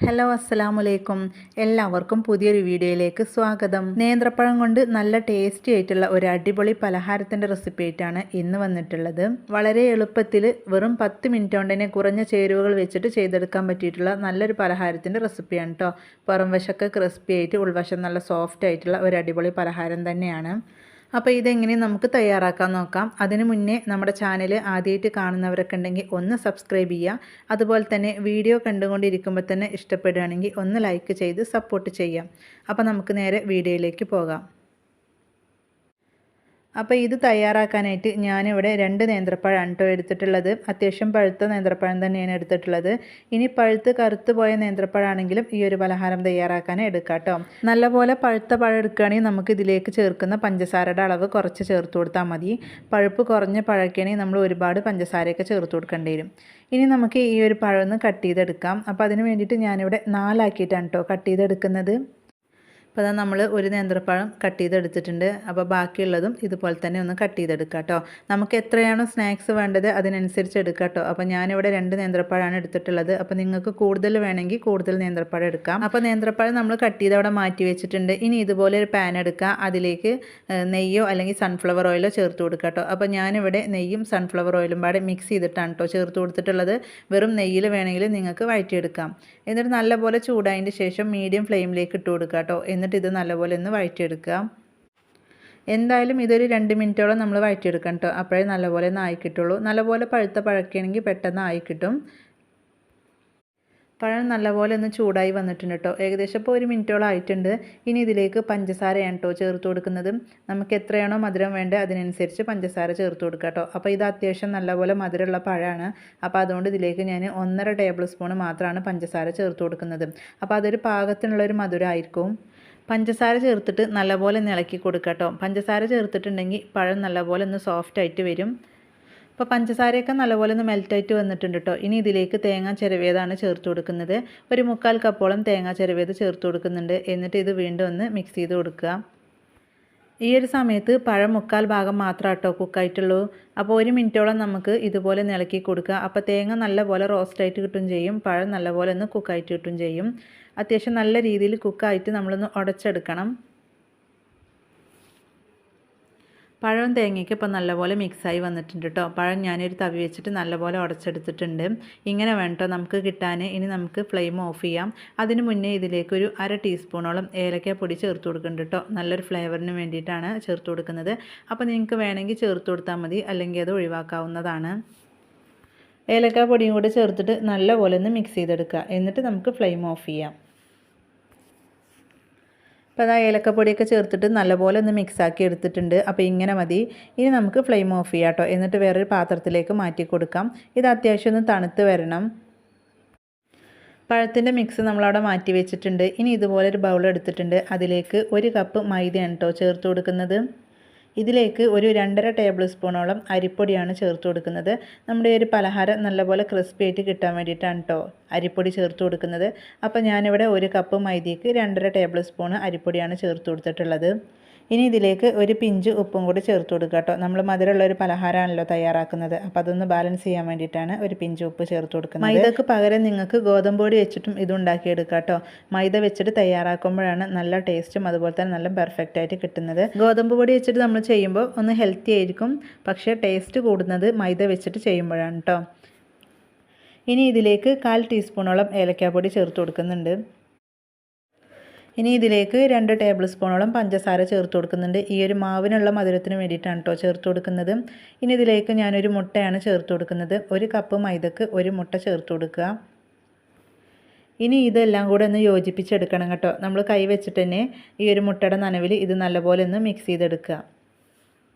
Hello അസ്സലാമലൈക്കും. എല്ലാവർക്കും പുതിയൊരു വീഡിയോയിലേക്ക് സ്വാഗതം. നേന്ത്രപ്പഴം കൊണ്ട് നല്ല ടേസ്റ്റി ആയിട്ടുള്ള ഒരു അടിപൊളി പലഹാരത്തിൻ്റെ റെസിപ്പി ആയിട്ടാണ് ഇന്ന് വന്നിട്ടുള്ളത്. വളരെ എളുപ്പത്തിൽ വെറും 10 മിനിറ്റ് കൊണ്ട് തന്നെ കുറഞ്ഞ ചേരുവകൾ വെച്ചിട്ട് ചെയ്തെടുക്കാൻ പറ്റിയിട്ടുള്ള നല്ലൊരു പലഹാരത്തിൻ്റെ റെസിപ്പിയാണ് കേട്ടോ. പുറം വശമൊക്കെ ക്രിസ്പി ആയിട്ട് ഉൾവശം നല്ല സോഫ്റ്റ് ആയിട്ടുള്ള ഒരു അടിപൊളി പലഹാരം തന്നെയാണ്. അപ്പോൾ ഇതെങ്ങനെ നമുക്ക് തയ്യാറാക്കാൻ നോക്കാം. അതിനു മുന്നേ നമ്മുടെ ചാനൽ ആദ്യമായിട്ട് കാണുന്നവരൊക്കെ ഉണ്ടെങ്കിൽ ഒന്ന് സബ്സ്ക്രൈബ് ചെയ്യുക. അതുപോലെ തന്നെ വീഡിയോ കണ്ടുകൊണ്ടിരിക്കുമ്പോൾ തന്നെ ഇഷ്ടപ്പെടുകയാണെങ്കിൽ ഒന്ന് ലൈക്ക് ചെയ്ത് സപ്പോർട്ട് ചെയ്യാം. അപ്പോൾ നമുക്ക് നേരെ വീഡിയോയിലേക്ക് പോകാം. അപ്പോൾ ഇത് തയ്യാറാക്കാനായിട്ട് ഞാനിവിടെ 2 നേന്ത്രപ്പഴമാണ് കേട്ടോ എടുത്തിട്ടുള്ളത്. അത്യാവശ്യം പഴുത്ത നേന്ത്രപ്പഴം തന്നെയാണ് എടുത്തിട്ടുള്ളത്. ഇനി പഴുത്ത് കറുത്ത് പോയ നേന്ത്രപ്പഴമാണെങ്കിലും ഈ ഒരു പലഹാരം തയ്യാറാക്കാൻ എടുക്കാം കേട്ടോ. നല്ലപോലെ പഴുത്ത പഴം എടുക്കുകയാണെങ്കിൽ നമുക്ക് ഇതിലേക്ക് ചേർക്കുന്ന പഞ്ചസാരയുടെ അളവ് കുറച്ച് ചേർത്ത് കൊടുത്താൽ മതി. പഴുപ്പ് കുറഞ്ഞ പഴമൊക്കെയാണെങ്കിൽ നമ്മൾ ഒരുപാട് പഞ്ചസാരയൊക്കെ ചേർത്ത് കൊടുക്കേണ്ടി വരും. ഇനി നമുക്ക് ഈ ഒരു പഴം ഒന്ന് കട്ട് ചെയ്തെടുക്കാം. അപ്പോൾ അതിന് വേണ്ടിയിട്ട് ഞാനിവിടെ 4 ആക്കിയിട്ടാണ് കേട്ടോ കട്ട് ചെയ്തെടുക്കുന്നത്. അപ്പോൾ അതാ നമ്മൾ ഒരു നേന്ത്രപ്പഴം കട്ട് ചെയ്തെടുത്തിട്ടുണ്ട്. അപ്പോൾ ബാക്കിയുള്ളതും ഇതുപോലെ തന്നെ ഒന്ന് കട്ട് ചെയ്തെടുക്കുക കേട്ടോ. നമുക്ക് എത്രയാണോ സ്നാക്സ് വേണ്ടത് അതിനനുസരിച്ച് എടുക്കുക കേട്ടോ. അപ്പോൾ ഞാനിവിടെ 2 നേന്ത്രപ്പഴമാണ് എടുത്തിട്ടുള്ളത്. അപ്പോൾ നിങ്ങൾക്ക് കൂടുതൽ വേണമെങ്കിൽ കൂടുതൽ നേന്ത്രപ്പഴം എടുക്കാം. അപ്പോൾ നേന്ത്രപ്പഴം നമ്മൾ കട്ട് ചെയ്ത് അവിടെ മാറ്റി വെച്ചിട്ടുണ്ട്. ഇനി ഇതുപോലെ ഒരു പാൻ എടുക്കുക. അതിലേക്ക് നെയ്യോ അല്ലെങ്കിൽ സൺഫ്ലവർ ഓയിലോ ചേർത്ത് കൊടുക്കുക കേട്ടോ. അപ്പോൾ ഞാനിവിടെ നെയ്യും സൺഫ്ലവർ ഓയിലും പാടെ മിക്സ് ചെയ്തിട്ടാണ് കേട്ടോ ചേർത്ത് കൊടുത്തിട്ടുള്ളത്. വെറും നെയ്യിൽ വേണമെങ്കിൽ നിങ്ങൾക്ക് വഴറ്റിയെടുക്കാം. എന്നിട്ട് നല്ലപോലെ ചൂടായതിന് ശേഷം മീഡിയം ഫ്ലെയിമിലേക്ക് ഇട്ട് കൊടുക്കുക കേട്ടോ. എന്നിട്ട് ഇത് നല്ലപോലെ ഒന്ന് വഴറ്റിയെടുക്കുക. എന്തായാലും ഇതൊരു 2 മിനിറ്റോളം നമ്മൾ വഴറ്റിയെടുക്കണം കേട്ടോ. അപ്പോഴേ നല്ലപോലെ ഒന്ന് ആയി കിട്ടുള്ളൂ. നല്ലപോലെ പഴുത്ത പഴക്കുകയാണെങ്കിൽ പെട്ടെന്ന് ആയി കിട്ടും. പഴം നല്ലപോലെ ഒന്ന് ചൂടായി വന്നിട്ടുണ്ട് കേട്ടോ. ഏകദേശം ഇപ്പോൾ 1 മിനിറ്റോളം ആയിട്ടുണ്ട്. ഇനി ഇതിലേക്ക് പഞ്ചസാരയാണ് കേട്ടോ ചേർത്ത് കൊടുക്കുന്നത്. നമുക്ക് എത്രയാണോ മധുരം വേണ്ടത് അതിനനുസരിച്ച് പഞ്ചസാര ചേർത്ത് കൊടുക്കുക കേട്ടോ. അപ്പോൾ ഇത് അത്യാവശ്യം നല്ലപോലെ മധുരമുള്ള പഴമാണ്. അപ്പോൾ അതുകൊണ്ട് ഇതിലേക്ക് ഞാൻ 1.5 ടേബിൾ സ്പൂൺ മാത്രമാണ് പഞ്ചസാര ചേർത്ത് കൊടുക്കുന്നത്. അപ്പോൾ അതൊരു പാകത്തിനുള്ളൊരു മധുരമായിരിക്കും. പഞ്ചസാര ചേർത്തിട്ട് നല്ലപോലെ ഇളക്കി കൊടുക്കുക കേട്ടോ. പഞ്ചസാര ചേർത്തിട്ടുണ്ടെങ്കിൽ പഴം നല്ലപോലെ ഒന്ന് സോഫ്റ്റായിട്ട് വരും. അപ്പോൾ പഞ്ചസാരയൊക്കെ നല്ലപോലെ ഒന്ന് മെൽറ്റായിട്ട് വന്നിട്ടുണ്ട് കേട്ടോ. ഇനി ഇതിലേക്ക് തേങ്ങ ചിരവിയതാണ് ചേർത്ത് കൊടുക്കുന്നത്. ഒരു 3/4 കപ്പോളം തേങ്ങ ചിരവിയത് ചേർത്ത് കൊടുക്കുന്നുണ്ട്. എന്നിട്ട് ഇത് വീണ്ടും ഒന്ന് മിക്സ് ചെയ്ത് കൊടുക്കുക. ഈ ഒരു സമയത്ത് പഴം 3/4 ഭാഗം മാത്രം കേട്ടോ കുക്കായിട്ടുള്ളൂ. അപ്പോൾ 1 മിനിറ്റോളം നമുക്ക് ഇതുപോലെ ഇളക്കി കൊടുക്കുക. അപ്പോൾ തേങ്ങ നല്ലപോലെ റോസ്റ്റായിട്ട് കിട്ടും ചെയ്യും. പഴം നല്ലപോലെ ഒന്ന് കുക്കായിട്ട് കിട്ടും ചെയ്യും. അത്യാവശ്യം നല്ല രീതിയിൽ കുക്കായിട്ട് നമ്മളൊന്ന് ഉടച്ചെടുക്കണം. പഴവും തേങ്ങയ്ക്ക് ഇപ്പോൾ നല്ലപോലെ മിക്സായി വന്നിട്ടുണ്ട് കേട്ടോ. പഴം ഞാനൊരു തവി വെച്ചിട്ട് നല്ലപോലെ ഉടച്ചെടുത്തിട്ടുണ്ട്. ഇങ്ങനെ വേണം കേട്ടോ നമുക്ക് കിട്ടാൻ. ഇനി നമുക്ക് ഫ്ലെയിം ഓഫ് ചെയ്യാം. അതിന് മുന്നേ ഇതിലേക്ക് ഒരു 1/2 ടീസ്പൂണോളം ഏലക്കാപ്പൊടി ചേർത്ത് കൊടുക്കുന്നുണ്ട് കേട്ടോ. നല്ലൊരു ഫ്ലേവറിന് വേണ്ടിയിട്ടാണ് ചേർത്ത് കൊടുക്കുന്നത്. അപ്പോൾ നിങ്ങൾക്ക് വേണമെങ്കിൽ ചേർത്ത് കൊടുത്താൽ മതി, അല്ലെങ്കിൽ അത് ഒഴിവാക്കാവുന്നതാണ്. ഏലക്കാപ്പൊടിയും കൂടി ചേർത്തിട്ട് നല്ലപോലെ ഒന്ന് മിക്സ് ചെയ്തെടുക്കുക. എന്നിട്ട് നമുക്ക് ഫ്ലെയിം ഓഫ് ചെയ്യാം. അപ്പോൾ അതാ ഏലക്കപ്പൊടിയൊക്കെ ചേർത്തിട്ട് നല്ലപോലെ ഒന്ന് മിക്സാക്കി എടുത്തിട്ടുണ്ട്. അപ്പോൾ ഇങ്ങനെ മതി. ഇനി നമുക്ക് ഫ്ലെയിം ഓഫ് ചെയ്യാം കേട്ടോ. എന്നിട്ട് വേറൊരു പാത്രത്തിലേക്ക് മാറ്റി കൊടുക്കാം. ഇത് അത്യാവശ്യം ഒന്ന് തണുത്ത് വരണം. പഴത്തിൻ്റെ മിക്സ് നമ്മളവിടെ മാറ്റി വെച്ചിട്ടുണ്ട്. ഇനി ഇതുപോലെ ഒരു ബൗൾ എടുത്തിട്ടുണ്ട്. അതിലേക്ക് 1 കപ്പ് മൈദയാണ് കേട്ടോ ചേർത്ത് കൊടുക്കുന്നത്. ഇതിലേക്ക് ഒരു 2.5 ടേബിൾ സ്പൂണോളം അരിപ്പൊടിയാണ് ചേർത്ത് കൊടുക്കുന്നത്. നമ്മുടെ ഒരു പലഹാരം നല്ലപോലെ ക്രിസ്പി ആയിട്ട് കിട്ടാൻ വേണ്ടിയിട്ടാണ് കേട്ടോ അരിപ്പൊടി ചേർത്ത് കൊടുക്കുന്നത്. അപ്പോൾ ഞാനിവിടെ 1 കപ്പ് മൈദയ്ക്ക് 2.5 ടേബിൾ സ്പൂൺ അരിപ്പൊടിയാണ് ചേർത്ത് കൊടുത്തിട്ടുള്ളത്. ഇനി ഇതിലേക്ക് ഒരു പിഞ്ച് ഉപ്പും കൂടി ചേർത്ത് കൊടുക്കുക കേട്ടോ. നമ്മൾ മധുരമുള്ള ഒരു പലഹാരമാണല്ലോ തയ്യാറാക്കുന്നത്. അപ്പോൾ അതൊന്ന് ബാലൻസ് ചെയ്യാൻ വേണ്ടിയിട്ടാണ് ഒരു പിഞ്ച് ഉപ്പ് ചേർത്ത് കൊടുക്കുന്നത്. മൈദക്ക് പകരം നിങ്ങൾക്ക് ഗോതമ്പ് പൊടി വെച്ചിട്ടും ഇത് ഉണ്ടാക്കിയെടുക്കുക കേട്ടോ. മൈദ വെച്ചിട്ട് തയ്യാറാക്കുമ്പോഴാണ് നല്ല ടേസ്റ്റും അതുപോലെ തന്നെ നല്ല പെർഫെക്റ്റ് ആയിട്ട് കിട്ടുന്നത്. ഗോതമ്പ് പൊടി വെച്ചിട്ട് നമ്മൾ ചെയ്യുമ്പോൾ ഒന്ന് ഹെൽത്തി ആയിരിക്കും, പക്ഷേ ടേസ്റ്റ് കൂടുന്നത് മൈദ വെച്ചിട്ട് ചെയ്യുമ്പോഴാണ് കേട്ടോ. ഇനി ഇതിലേക്ക് 1/4 ടീസ്പൂണോളം ഏലക്കാപ്പൊടി ചേർത്ത് കൊടുക്കുന്നുണ്ട്. ഇനി ഇതിലേക്ക് 2 ടേബിൾ സ്പൂണോളം പഞ്ചസാര ചേർത്ത് കൊടുക്കുന്നുണ്ട്. ഈ ഒരു മാവിനുള്ള മധുരത്തിന് വേണ്ടിയിട്ടാണ് കേട്ടോ ചേർത്ത് കൊടുക്കുന്നത്. ഇനി ഇതിലേക്ക് ഞാനൊരു മുട്ടയാണ് ചേർത്ത് കൊടുക്കുന്നത്. 1 കപ്പ് മൈദക്ക് 1 മുട്ട ചേർത്ത് കൊടുക്കുക. ഇനി ഇതെല്ലാം കൂടെ ഒന്ന് യോജിപ്പിച്ചെടുക്കണം കേട്ടോ. നമ്മൾ കൈ വെച്ചിട്ട് തന്നെ ഈ ഒരു മുട്ടയുടെ നനവിൽ ഇത് നല്ലപോലെ ഒന്ന് മിക്സ് ചെയ്തെടുക്കുക.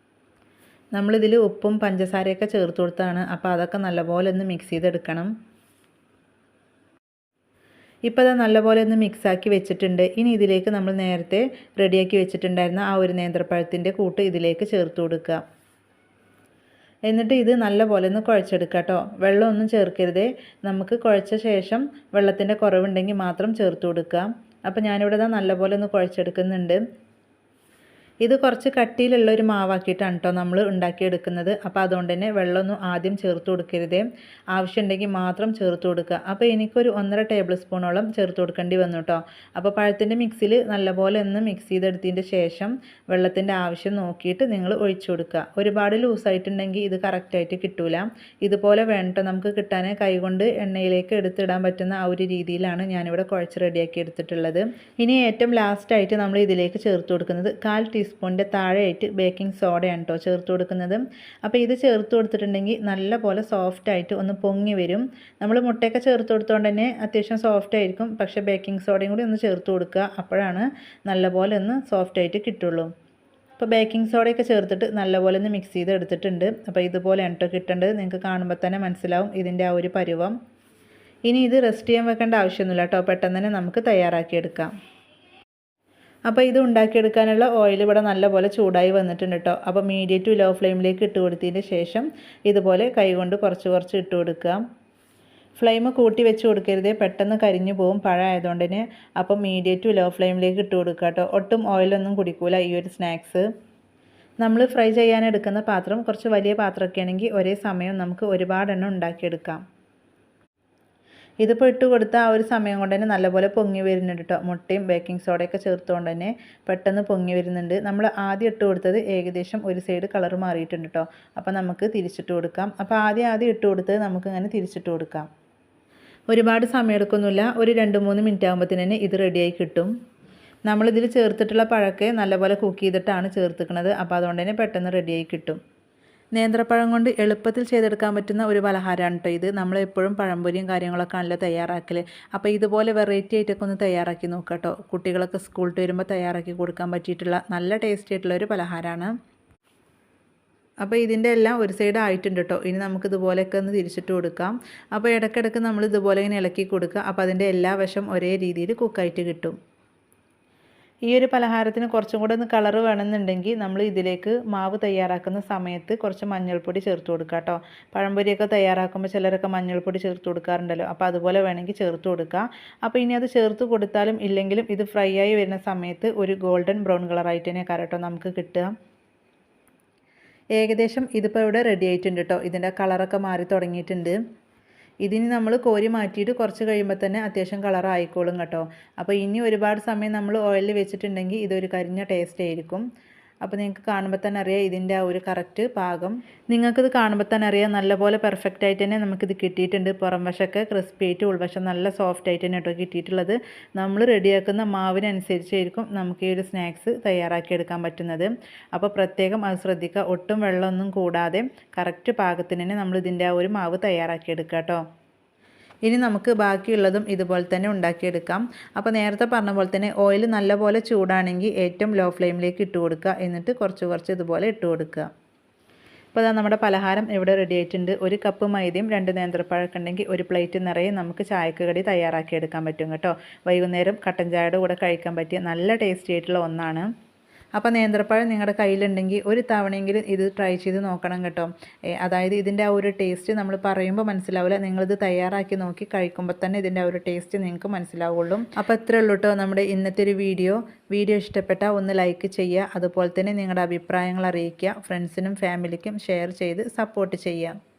നമ്മളിതിൽ ഉപ്പും പഞ്ചസാരയൊക്കെ ചേർത്ത് കൊടുത്താണ്. അപ്പോൾ അതൊക്കെ നല്ലപോലെ ഒന്ന് മിക്സ് ചെയ്തെടുക്കണം. ഇപ്പോൾ അത് നല്ലപോലെ ഒന്ന് മിക്സാക്കി വെച്ചിട്ടുണ്ട്. ഇനി ഇതിലേക്ക് നമ്മൾ നേരത്തെ റെഡിയാക്കി വെച്ചിട്ടുണ്ടായിരുന്ന ആ ഒരു നേന്ത്രപ്പഴത്തിൻ്റെ കൂട്ട് ഇതിലേക്ക് ചേർത്ത് കൊടുക്കുക. എന്നിട്ട് ഇത് നല്ലപോലെ ഒന്ന് കുഴച്ചെടുക്കുക കേട്ടോ. വെള്ളമൊന്നും ചേർക്കരുതേ. നമുക്ക് കുഴച്ച ശേഷം വെള്ളത്തിൻ്റെ കുറവുണ്ടെങ്കിൽ മാത്രം ചേർത്ത് കൊടുക്കുക. അപ്പോൾ ഞാനിവിടെ നല്ലപോലെ ഒന്ന് കുഴച്ചെടുക്കുന്നുണ്ട്. ഇത് കുറച്ച് കട്ടിയിലുള്ള ഒരു മാവാക്കിയിട്ടാണ് കേട്ടോ നമ്മൾ ഉണ്ടാക്കിയെടുക്കുന്നത്. അപ്പോൾ അതുകൊണ്ട് തന്നെ വെള്ളമൊന്നും ആദ്യം ചേർത്ത് കൊടുക്കരുതേ, ആവശ്യമുണ്ടെങ്കിൽ മാത്രം ചേർത്ത് കൊടുക്കുക. അപ്പോൾ എനിക്കൊരു 1.5 ടേബിൾ സ്പൂണോളം ചേർത്ത് കൊടുക്കേണ്ടി വന്നു കേട്ടോ. അപ്പോൾ പഴത്തിൻ്റെ മിക്സിയിൽ നല്ലപോലെ ഒന്ന് മിക്സ് ചെയ്തെടുത്തതിൻ്റെ ശേഷം വെള്ളത്തിൻ്റെ ആവശ്യം നോക്കിയിട്ട് നിങ്ങൾ ഒഴിച്ചു കൊടുക്കുക. ഒരുപാട് ലൂസായിട്ടുണ്ടെങ്കിൽ ഇത് കറക്റ്റായിട്ട് കിട്ടൂല. ഇതുപോലെ വേണ്ട നമുക്ക് കിട്ടാൻ കൈകൊണ്ട് എണ്ണയിലേക്ക് എടുത്തിടാൻ പറ്റുന്ന ആ ഒരു രീതിയിലാണ് ഞാനിവിടെ കുഴച്ച് റെഡിയാക്കി എടുത്തിട്ടുള്ളത്. ഇനി ഏറ്റവും ലാസ്റ്റായിട്ട് നമ്മൾ ഇതിലേക്ക് ചേർത്ത് കൊടുക്കുന്നത് 1/4 ടീസ്പൂണിൻ്റെ താഴെയായിട്ട് ബേക്കിംഗ് സോഡയാണ് കേട്ടോ ചേർത്ത് കൊടുക്കുന്നത്. അപ്പോൾ ഇത് ചേർത്ത് കൊടുത്തിട്ടുണ്ടെങ്കിൽ നല്ലപോലെ സോഫ്റ്റായിട്ട് ഒന്ന് പൊങ്ങി വരും. നമ്മൾ മുട്ടയൊക്കെ ചേർത്ത് കൊടുത്തുകൊണ്ട് തന്നെ അത്യാവശ്യം സോഫ്റ്റ് ആയിരിക്കും. പക്ഷേ ബേക്കിംഗ് സോഡയും കൂടി ഒന്ന് ചേർത്ത് കൊടുക്കുക, അപ്പോഴാണ് നല്ലപോലെ ഒന്ന് സോഫ്റ്റായിട്ട് കിട്ടുള്ളൂ. അപ്പോൾ ബേക്കിംഗ് സോഡയൊക്കെ ചേർത്തിട്ട് നല്ലപോലെ ഒന്ന് മിക്സ് ചെയ്ത് എടുത്തിട്ടുണ്ട്. അപ്പോൾ ഇതുപോലെയാണ് കേട്ടോ കിട്ടേണ്ടത്. നിങ്ങൾക്ക് കാണുമ്പോൾ തന്നെ മനസ്സിലാവും ഇതിൻ്റെ ആ ഒരു പരുവം. ഇനി ഇത് റെസ്റ്റ് ചെയ്യാൻ വെക്കേണ്ട ആവശ്യമൊന്നുമില്ല കേട്ടോ, പെട്ടെന്ന് തന്നെ നമുക്ക് തയ്യാറാക്കിയെടുക്കാം. അപ്പോൾ ഇത് ഉണ്ടാക്കിയെടുക്കാനുള്ള ഓയിൽ ഇവിടെ നല്ലപോലെ ചൂടായി വന്നിട്ടുണ്ട് കേട്ടോ. അപ്പോൾ മീഡിയം ടു ലോ ഫ്ലെയിമിലേക്ക് ഇട്ട് കൊടുത്തതിന് ശേഷം ഇതുപോലെ കൈകൊണ്ട് കുറച്ച് കുറച്ച് ഇട്ട് കൊടുക്കുക. ഫ്ലെയിം കൂട്ടി വെച്ച് കൊടുക്കരുതേ, പെട്ടെന്ന് കരിഞ്ഞു പോകും പഴമായതുകൊണ്ട് തന്നെ. അപ്പോൾ മീഡിയം ടു ലോ ഫ്ലെയിമിലേക്ക് ഇട്ട് കൊടുക്കുക കേട്ടോ. ഒട്ടും ഓയിലൊന്നും കുടിക്കൂല ഈ ഒരു സ്നാക്സ്. നമ്മൾ ഫ്രൈ ചെയ്യാനെടുക്കുന്ന പാത്രം കുറച്ച് വലിയ പാത്രമൊക്കെ ആണെങ്കിൽ ഒരേ സമയം നമുക്ക് ഒരുപാടെണ്ണം ഉണ്ടാക്കിയെടുക്കാം. ഇതിപ്പോൾ ഇട്ട് കൊടുത്ത ആ ഒരു സമയം കൊണ്ട് തന്നെ നല്ലപോലെ പൊങ്ങി വരുന്നുണ്ട് കേട്ടോ. മുട്ടയും ബേക്കിംഗ് സോഡയൊക്കെ ചേർത്തുകൊണ്ട് തന്നെ പെട്ടെന്ന് പൊങ്ങി വരുന്നുണ്ട്. നമ്മൾ ആദ്യം ഇട്ട് കൊടുത്തത് ഏകദേശം ഒരു സൈഡ് കളർ മാറിയിട്ടുണ്ട് കേട്ടോ. അപ്പോൾ നമുക്ക് തിരിച്ചിട്ട് കൊടുക്കാം. അപ്പോൾ ആദ്യം ഇട്ട് കൊടുത്തത് നമുക്കിങ്ങനെ തിരിച്ചിട്ട് കൊടുക്കാം. ഒരുപാട് സമയം എടുക്കൊന്നുമില്ല, ഒരു 2-3 മിനിറ്റ് ആകുമ്പോഴത്തേന് തന്നെ ഇത് റെഡിയായി കിട്ടും. നമ്മളിതിൽ ചേർത്തിട്ടുള്ള പഴമൊക്കെ നല്ലപോലെ കുക്ക് ചെയ്തിട്ടാണ് ചേർത്തിക്കുന്നത്. അപ്പോൾ അതുകൊണ്ട് തന്നെ പെട്ടെന്ന് റെഡിയായി കിട്ടും. നേന്ത്രപ്പഴം കൊണ്ട് എളുപ്പത്തിൽ ചെയ്തെടുക്കാൻ പറ്റുന്ന ഒരു പലഹാരമാണ് കേട്ടോ ഇത്. നമ്മളെപ്പോഴും പഴംപൊരിയും കാര്യങ്ങളൊക്കെ ആണല്ലോ തയ്യാറാക്കൽ. അപ്പോൾ ഇതുപോലെ വെറൈറ്റി ആയിട്ടൊക്കെ ഒന്ന് തയ്യാറാക്കി നോക്കുക കേട്ടോ. കുട്ടികളൊക്കെ സ്കൂളിൽ വരുമ്പോൾ തയ്യാറാക്കി കൊടുക്കാൻ പറ്റിയിട്ടുള്ള നല്ല ടേസ്റ്റി ആയിട്ടുള്ള ഒരു പലഹാരമാണ്. അപ്പോൾ ഇതിൻ്റെ എല്ലാം ഒരു സൈഡ് ആയിട്ടുണ്ട് കേട്ടോ. ഇനി നമുക്കിതുപോലെയൊക്കെ ഒന്ന് തിരിച്ചിട്ട് കൊടുക്കാം. അപ്പോൾ ഇടയ്ക്കിടയ്ക്ക് നമ്മൾ ഇതുപോലെ ഇങ്ങനെ ഇളക്കി കൊടുക്കുക. അപ്പോൾ അതിൻ്റെ എല്ലാ വശം ഒരേ രീതിയിൽ കുക്കായിട്ട് കിട്ടും. ഈ ഒരു പലഹാരത്തിന് കുറച്ചും കൂടെ ഒന്ന് കളറ് വേണമെന്നുണ്ടെങ്കിൽ നമ്മൾ ഇതിലേക്ക് മാവ് തയ്യാറാക്കുന്ന സമയത്ത് കുറച്ച് മഞ്ഞൾപ്പൊടി ചേർത്ത് കൊടുക്കുക കേട്ടോ. പഴംപൊരിയൊക്കെ തയ്യാറാക്കുമ്പോൾ ചിലരൊക്കെ മഞ്ഞൾപ്പൊടി ചേർത്ത് കൊടുക്കാറുണ്ടല്ലോ. അപ്പോൾ അതുപോലെ വേണമെങ്കിൽ ചേർത്ത് കൊടുക്കുക. അപ്പോൾ ഇനി അത് ചേർത്ത് കൊടുത്താലും ഇല്ലെങ്കിലും ഇത് ഫ്രൈ ആയി വരുന്ന സമയത്ത് ഒരു ഗോൾഡൻ ബ്രൗൺ കളറായിട്ട് തന്നെ കേട്ടോ നമുക്ക് കിട്ടുക. ഏകദേശം ഇതിപ്പോൾ ഇവിടെ റെഡി ആയിട്ടുണ്ട് കേട്ടോ. ഇതിൻ്റെ കളറൊക്കെ മാറി തുടങ്ങിയിട്ടുണ്ട്. ഇതിന് നമ്മൾ കോരി മാറ്റിയിട്ട് കുറച്ച് കഴിയുമ്പോൾ തന്നെ അത്യാവശ്യം കളർ ആയിക്കോളും കേട്ടോ. അപ്പോൾ ഇനി ഒരുപാട് സമയം നമ്മൾ ഓയിലിൽ വെച്ചിട്ടുണ്ടെങ്കിൽ ഇതൊരു കരിഞ്ഞ ടേസ്റ്റ് ആയിരിക്കും. അപ്പോൾ നിങ്ങൾക്ക് കാണുമ്പോൾ തന്നെ അറിയാം ഇതിൻ്റെ ആ ഒരു കറക്റ്റ് പാകം. നിങ്ങൾക്കിത് കാണുമ്പോൾ തന്നെ അറിയാം നല്ലപോലെ പെർഫെക്റ്റ് ആയിട്ട് തന്നെ നമുക്കിത് കിട്ടിയിട്ടുണ്ട്. പുറം വശമൊക്കെ ക്രിസ്പി ആയിട്ട് ഉൾവശം നല്ല സോഫ്റ്റ് ആയിട്ട് തന്നെ കേട്ടോ കിട്ടിയിട്ടുള്ളത്. നമ്മൾ റെഡിയാക്കുന്ന മാവിനനുസരിച്ചായിരിക്കും നമുക്ക് ഈ ഒരു സ്നാക്സ് തയ്യാറാക്കിയെടുക്കാൻ പറ്റുന്നത്. അപ്പോൾ പ്രത്യേകം അത് ശ്രദ്ധിക്കുക, ഒട്ടും വെള്ളമൊന്നും കൂടാതെ കറക്റ്റ് പാകത്തിന് തന്നെ നമ്മൾ ഇതിൻ്റെ ആ ഒരു മാവ് തയ്യാറാക്കിയെടുക്കുക കേട്ടോ. ഇനി നമുക്ക് ബാക്കിയുള്ളതും ഇതുപോലെ തന്നെ ഉണ്ടാക്കിയെടുക്കാം. അപ്പോൾ നേരത്തെ പറഞ്ഞ പോലെ തന്നെ ഓയിൽ നല്ലപോലെ ചൂടാണെങ്കിൽ ഏറ്റവും ലോ ഫ്ലെയിമിലേക്ക് ഇട്ട് കൊടുക്കുക. എന്നിട്ട് കുറച്ച് ഇതുപോലെ ഇട്ട് കൊടുക്കുക. അപ്പോൾ അതാ നമ്മുടെ പലഹാരം ഇവിടെ റെഡി ആയിട്ടുണ്ട്. 1 കപ്പ് മൈദയും 2 നേന്ത്രപ്പഴമൊക്കെ ഉണ്ടെങ്കിൽ ഒരു പ്ലേറ്റ് നിറയെ നമുക്ക് ചായക്ക് കടി തയ്യാറാക്കിയെടുക്കാൻ പറ്റും കേട്ടോ. വൈകുന്നേരം കട്ടൻ ചായയുടെ കൂടെ കഴിക്കാൻ പറ്റിയ നല്ല ടേസ്റ്റി ആയിട്ടുള്ള ഒന്നാണ്. അപ്പോൾ നേന്ത്രപ്പഴം നിങ്ങളുടെ കയ്യിലുണ്ടെങ്കിൽ ഒരു തവണയെങ്കിലും ഇത് ട്രൈ ചെയ്ത് നോക്കണം കേട്ടോ. അതായത് ഇതിൻ്റെ ആ ഒരു ടേസ്റ്റ് നമ്മൾ പറയുമ്പോൾ മനസ്സിലാവില്ല, നിങ്ങളിത് തയ്യാറാക്കി നോക്കി കഴിക്കുമ്പോൾ തന്നെ ഇതിൻ്റെ ആ ഒരു ടേസ്റ്റ് നിങ്ങൾക്ക് മനസ്സിലാവുള്ളൂ. അപ്പോൾ ഇത്രയേ ഉള്ളൂ കേട്ടോ നമ്മുടെ ഇന്നത്തെ ഒരു വീഡിയോ ഇഷ്ടപ്പെട്ടാൽ ഒന്ന് ലൈക്ക് ചെയ്യുക. അതുപോലെ തന്നെ നിങ്ങളുടെ അഭിപ്രായങ്ങൾ അറിയിക്കുക. ഫ്രണ്ട്സിനും ഫാമിലിക്കും ഷെയർ ചെയ്ത് സപ്പോർട്ട് ചെയ്യുക.